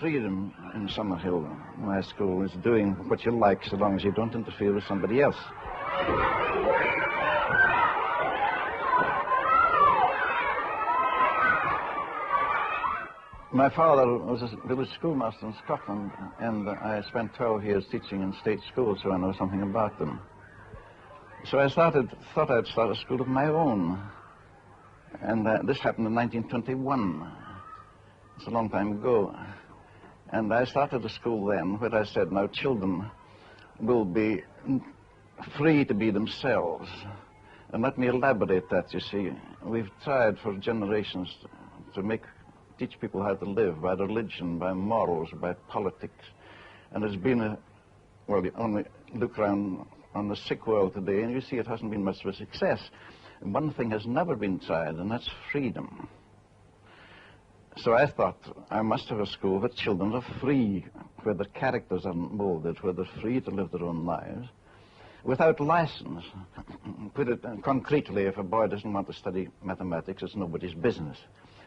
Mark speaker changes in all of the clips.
Speaker 1: freedom in Summerhill, my school, is doing what you like so long as you don't interfere with somebody else. My father was a village schoolmaster in Scotland, and I spent 12 years teaching in state schools, so I know something about them. So I thought I'd start a school of my own, and this happened in 1921. It's a long time ago. And I started a school then where I said, now children will be free to be themselves. And let me elaborate that, you see. We've tried for generations to teach people how to live by religion, by morals, by politics. And it's been well, you only look around on the sick world today and you see it hasn't been much of a success. And one thing has never been tried, and that's freedom. So I thought I must have a school where children are free, where their characters aren't molded, where they're free to live their own lives, without license. Put it concretely, if a boy doesn't want to study mathematics, it's nobody's business.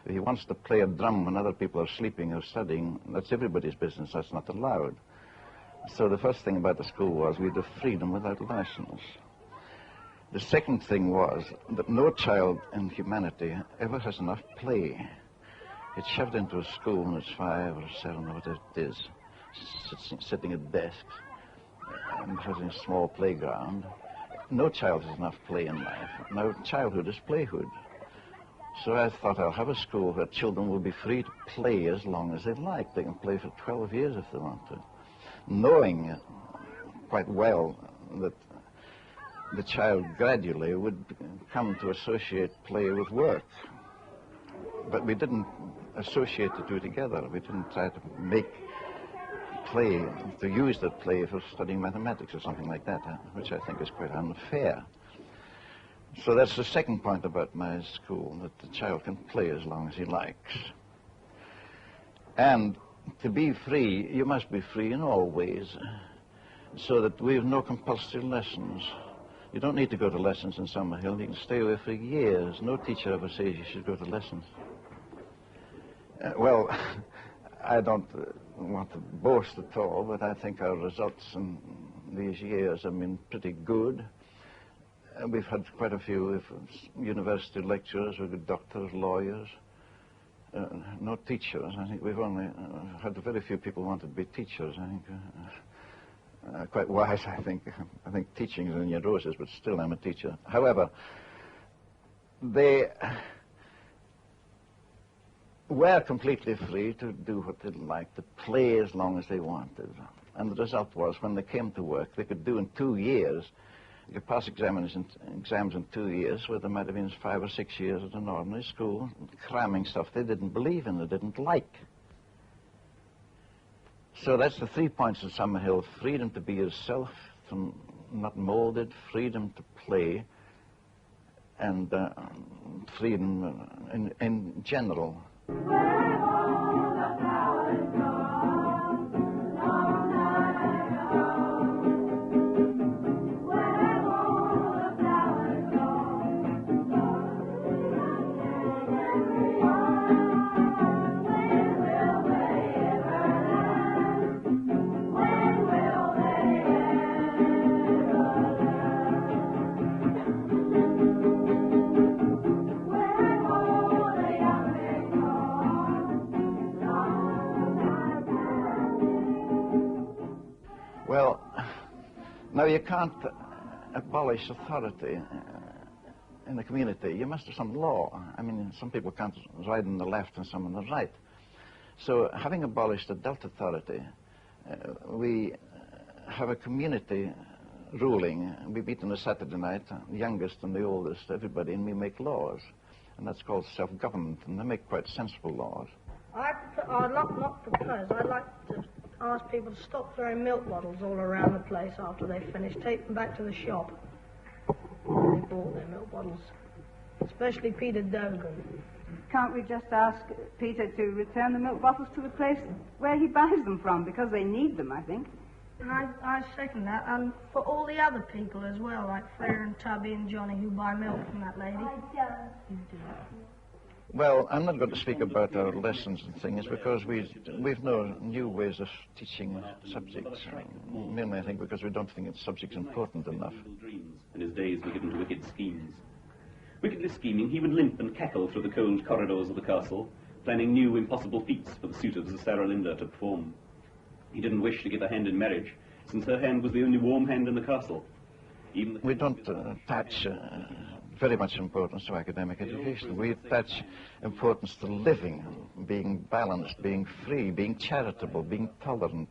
Speaker 1: If he wants to play a drum when other people are sleeping or studying, that's everybody's business, that's not allowed. So the first thing about the school was we had freedom without license. The second thing was that no child in humanity ever has enough play. It's shoved into a school when it's 5 or 7 or whatever it is, sitting at desks and having a small playground. No child has enough play in life. Now childhood is playhood. So I thought I'll have a school where children will be free to play as long as they like. They can play for 12 years if they want to, knowing quite well that the child gradually would come to associate play with work. But we didn't associate the two together. We didn't try to make play, to use that play for studying mathematics or something like that, which I think is quite unfair. So that's the second point about my school, that the child can play as long as he likes. And to be free, you must be free in all ways, so that we have no compulsory lessons. You don't need to go to lessons in Summerhill. You can stay away for years. No teacher ever says you should go to lessons. Well, I don't want to boast at all, but I think our results in these years have been pretty good. We've had quite a few university lecturers, we've got doctors, lawyers, no teachers. I think we've only had very few people who wanted to be teachers. I think quite wise, I think. I think teaching is in your roses, but still I'm a teacher. However, they were completely free to do what they liked, to play as long as they wanted. And the result was, when they came to work, they could do in 2 years, you could pass exams in 2 years, where they might have been 5 or 6 years at an ordinary school, cramming stuff they didn't believe in, they didn't like. So that's the 3 points in Summerhill: freedom to be yourself, not molded, freedom to play, and freedom in general. Well, now you can't abolish authority in the community. You must have some law. I mean, some people can't ride on the left and some on the right. So having abolished adult authority, we have a community ruling. We meet on a Saturday night, the youngest and the oldest, everybody, and we make laws. And that's called self-government, and they make quite sensible laws.
Speaker 2: I'd not propose. I'd like to ask people to stop throwing milk bottles all around the place after they finish. Take them back to the shop where they bought their milk bottles. Especially Peter Dogan.
Speaker 3: Can't we just ask Peter to return the milk bottles to the place where he buys them from? Because they need them, I think.
Speaker 2: And I second that. And for all the other people as well, like Freya and Tubby and Johnny, who buy milk from that lady.
Speaker 4: I don't.
Speaker 2: You do.
Speaker 1: Well, I'm not going to speak about our lessons and things because we've no new ways of teaching subjects. Mainly, I think, because we don't think it's subjects important enough.
Speaker 4: And his days were given to wicked schemes. Wickedly scheming, he would limp and cackle through the cold corridors of the castle, planning new, impossible feats for the suitors of Sarah Linda to perform. He didn't wish to give her hand in marriage, since her hand was the only warm hand in the castle.
Speaker 1: We don't attach very much importance to academic education. We attach importance to living, being balanced, being free, being charitable, being tolerant.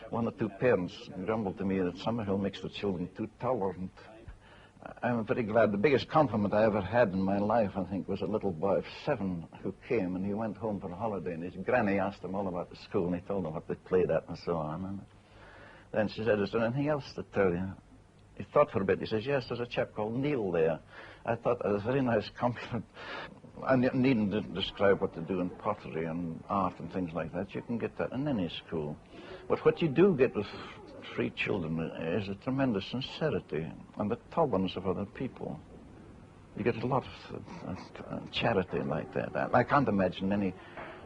Speaker 1: One or two parents grumbled to me that Summerhill makes the children too tolerant. I'm very glad. The biggest compliment I ever had in my life, I think, was a little boy of 7 who came, and he went home for a holiday, and his granny asked him all about the school, and he told him what they played at and so on. And then she said, "Is there anything else to tell you?" He thought for a bit. He says, "Yes, there's a chap called Neill there." I thought that was a very nice compliment. I needn't to describe what to do in pottery and art and things like that. You can get that in any school. But what you do get with free children is a tremendous sincerity and the tolerance of other people. You get a lot of charity like that. I can't imagine any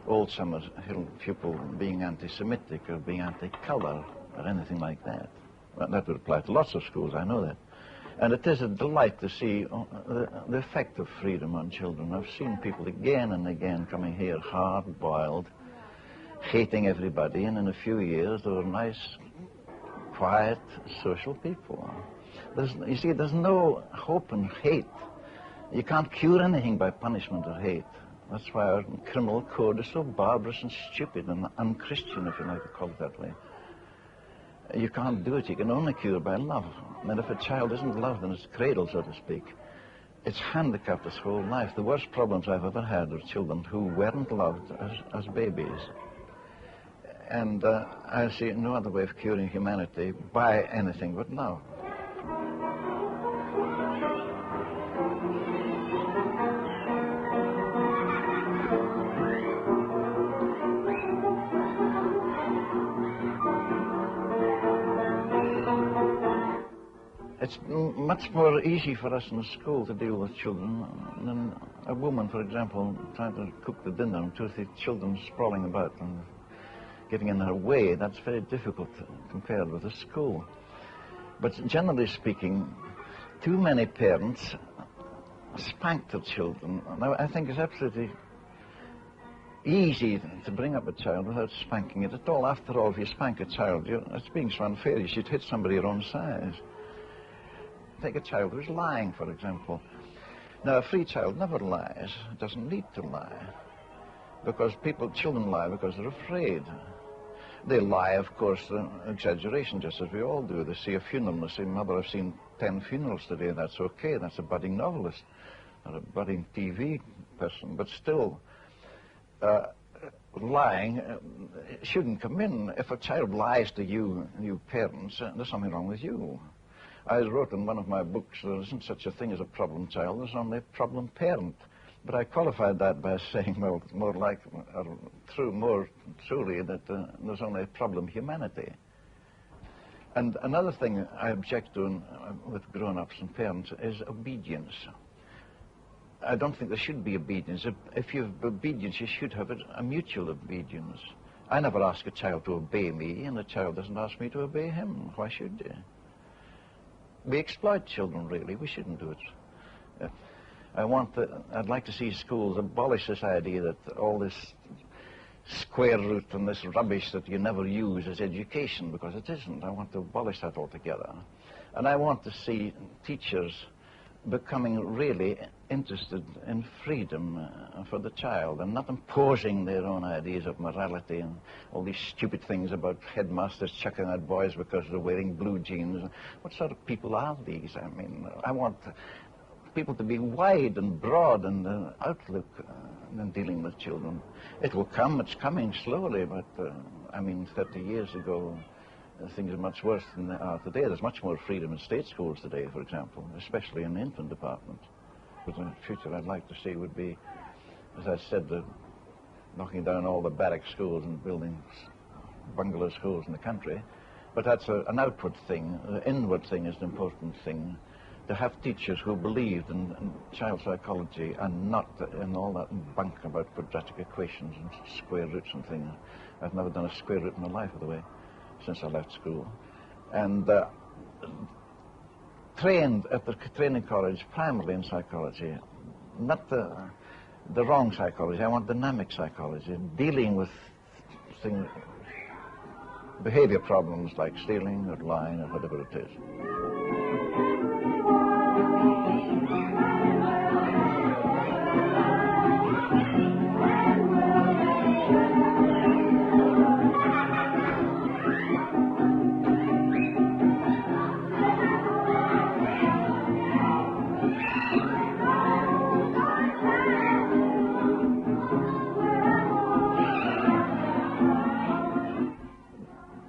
Speaker 1: old Summerhill pupil being anti-Semitic or being anti-colour or anything like that. Well, that would apply to lots of schools, I know that. And it is a delight to see the effect of freedom on children. I've seen people again and again coming here hard-boiled, hating everybody, and in a few years they were nice, quiet, social people. You see, there's no hope in hate. You can't cure anything by punishment or hate. That's why our criminal code is so barbarous and stupid and unchristian, if you like to call it that way. You can't do it. You can only cure by love. And if a child isn't loved in its cradle, so to speak, it's handicapped its whole life. The worst problems I've ever had were children who weren't loved as babies. And I see no other way of curing humanity by anything but love. It's much more easy for us in the school to deal with children than a woman, for example, trying to cook the dinner and 2 or 3 children sprawling about and getting in her way. That's very difficult compared with a school. But generally speaking, too many parents spank their children. Now, I think it's absolutely easy to bring up a child without spanking it at all. After all, if you spank a child, it's being so unfair. You should hit somebody your own size. Take a child who's lying, for example. Now, a free child never lies. It doesn't need to lie. Because children lie because they're afraid. They lie, of course, exaggeration, just as we all do. They see a funeral and they say, "Mother, I've seen 10 funerals today." That's okay. That's a budding novelist or a budding TV person. But still, lying shouldn't come in. If a child lies to you parents, there's something wrong with you. I wrote in one of my books, there isn't such a thing as a problem child, there's only a problem parent. But I qualified that by saying, well, more truly, that there's only a problem humanity. And another thing I object to with grown-ups and parents is obedience. I don't think there should be obedience. If you have obedience, you should have a mutual obedience. I never ask a child to obey me, and the child doesn't ask me to obey him. Why should they? We exploit children, really. We shouldn't do it. I'd like to see schools abolish this idea that all this square root and this rubbish that you never use is education, because it isn't. I want to abolish that altogether. And I want to see teachers becoming really interested in freedom for the child and not imposing their own ideas of morality and all these stupid things about headmasters chucking out boys because they're wearing blue jeans. What sort of people are these? I mean, I want people to be wide and broad in the outlook in dealing with children. It will come. It's coming slowly, but I mean, 30 years ago, things are much worse than they are today. There's much more freedom in state schools today, for example, especially in the infant department. But in the future, I'd like to see would be, as I said, knocking down all the barrack schools and building bungalow schools in the country. But that's an outward thing. The inward thing is an important thing. to have teachers who believed in child psychology and not in all that bunk about quadratic equations and square roots and things. I've never done a square root in my life, by the way, since I left school. And trained at the training college primarily in psychology, not the wrong psychology. I want dynamic psychology, dealing with things, behavior problems like stealing or lying or whatever it is.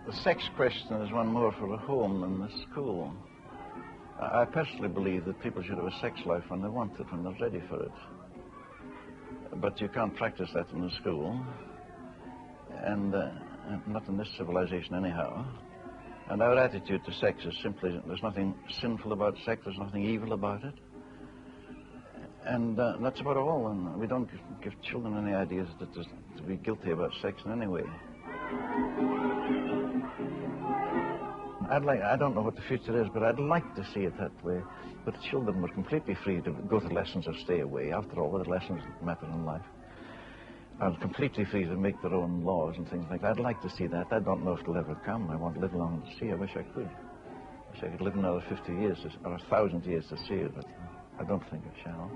Speaker 1: The sex question is one more for the home than the school. I personally believe that people should have a sex life when they want it, when they're ready for it. But you can't practice that in the school, and not in this civilization anyhow. And our attitude to sex is simply, there's nothing sinful about sex, there's nothing evil about it. And that's about all, and we don't give children any ideas that there's to be guilty about sex in any way. I don't know what the future is, but I'd like to see it that way. But children were completely free to go to lessons or stay away. After all, what lessons matter in life? And completely free to make their own laws and things like that. I'd like to see that. I don't know if it'll ever come. I won't live long to see. I wish I could. I wish I could live another 50 years or 1,000 years to see it, but I don't think I shall.